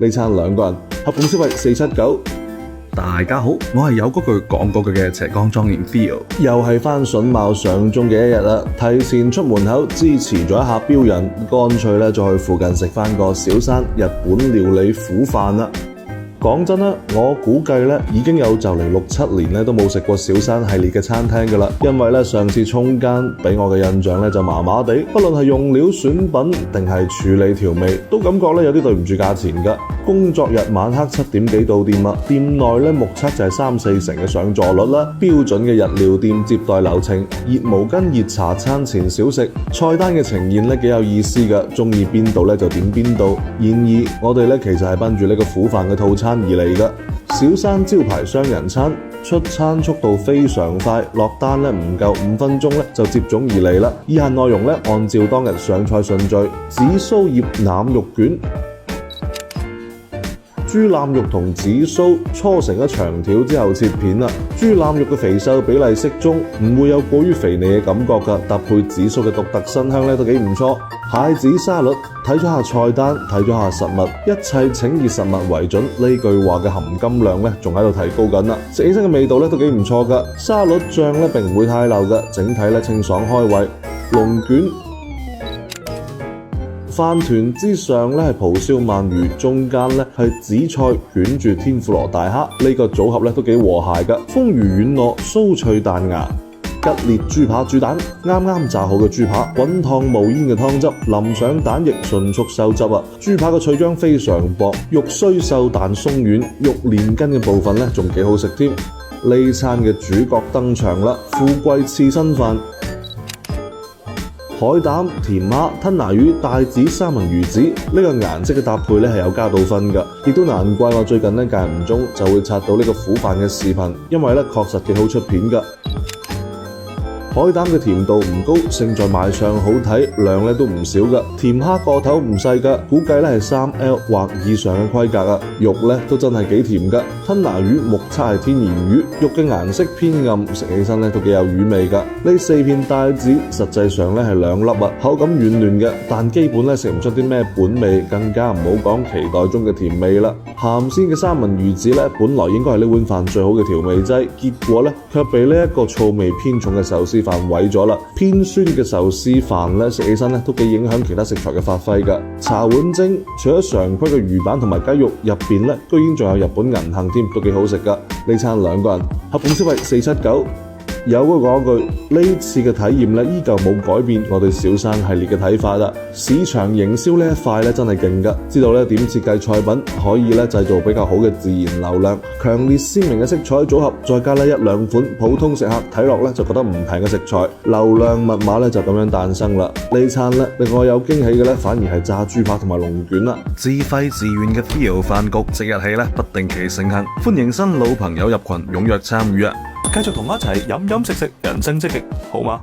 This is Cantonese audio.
呢餐2個人，合共消費479。大家好，我係有嗰句講嗰句嘅斜槓莊園 Theo，又係返筍茂上中嘅一日啦。提前出門口支持咗一下標人，乾脆咧再去附近食返個小山日本料理苦飯啦。講真啦，我估計咧已經有就嚟6、7年咧都冇食過小山系列嘅餐廳㗎啦，因為咧上次衝間俾我嘅印象咧就麻麻地，不論係用料選品定係處理調味，都感覺咧有啲對唔住價錢㗎。工作日晚黑7點幾到店啦，店內咧目測就係3-4成嘅上座率啦，標準嘅日料店接待流程，熱毛巾、熱茶、餐前小食，菜單嘅呈現咧幾有意思㗎，中意邊度咧就點邊度。然而我哋咧其實係奔住呢個苦飯嘅套餐而嚟㗎。小山招牌雙人餐，出餐速度非常快，落單咧唔夠5分鐘咧就接踵而嚟啦。以下內容咧按照當日上菜順序：紫蘇葉腩肉卷。豬腩肉同紫蘇搓成一長條之後切片啦。豬腩肉嘅肥瘦比例適中，唔會有過於肥膩嘅感覺㗎。搭配紫蘇嘅獨特辛香咧都幾唔錯。蟹子沙律，睇咗下菜單，睇咗下實物，一切請以實物為準。呢句話嘅含金量咧仲喺度提高緊啦。食起身嘅味道咧都幾唔錯㗎。沙律醬咧並唔會太流㗎，整體咧清爽開胃。龍卷。飯團之上咧係蒲燒鰻魚，中間咧係紫菜捲住天婦羅大蝦，呢個組合咧都幾和諧㗎。豐腴軟糯，酥脆彈牙。吉列豬扒煮蛋，啱啱炸好嘅豬扒，滾燙冒煙嘅湯汁淋上蛋液，迅速收汁啊！豬扒嘅脆漿非常薄，肉雖瘦但鬆軟，肉連筋嘅部分咧仲幾好食添。呢餐嘅主角登場啦，富貴刺身飯。海膽、甜蝦、吞拿魚、帶子三文魚子，呢個顏色嘅搭配咧係有加到分㗎，亦都難怪我最近咧間唔中就會刷到呢個苦飯嘅視頻，因為咧確實幾好出片㗎。海膽嘅甜度唔高，勝在賣相好睇，量咧都唔少㗎。甜蝦個頭唔細㗎，估計咧係3L 或以上嘅規格啊。肉咧都真係幾甜㗎。吞拿魚目測係天然魚，肉嘅顏色偏暗，食起身咧都幾有魚味㗎。呢4片帶子實際上咧係2粒啊，口感軟嫩嘅，但基本咧食唔出啲咩本味，更加唔好講期待中嘅甜味啦。鹹鮮嘅三文魚子咧，本來應該係呢碗飯最好嘅調味劑，結果咧卻被呢一個醋味偏重嘅壽司飯毀咗啦。偏酸嘅壽司飯咧食起身咧都幾影響其他食材嘅發揮㗎。茶碗蒸除咗常規嘅魚板同埋雞肉，入邊咧居然仲有日本銀杏添，都幾好食㗎。呢餐2個人，合共消費479。有嗰講句，呢次嘅體驗咧依舊冇改變我對小山系列嘅睇法啦。市場營銷呢一塊咧真係勁㗎，知道咧點設計菜品可以咧製造比較好嘅自然流量，強烈鮮明嘅色彩組合，再加咧1、2款普通食客睇落咧就覺得唔平嘅食材，流量密碼咧就咁樣誕生啦。呢餐咧令我有驚喜嘅咧反而係炸豬扒同埋龍卷啦。自費自願嘅 Theo 飯局即日起咧不定期盛行，歡迎新老朋友入群，踴躍參與啊！繼續同我一齊飲飲食食，人生積極，好嗎？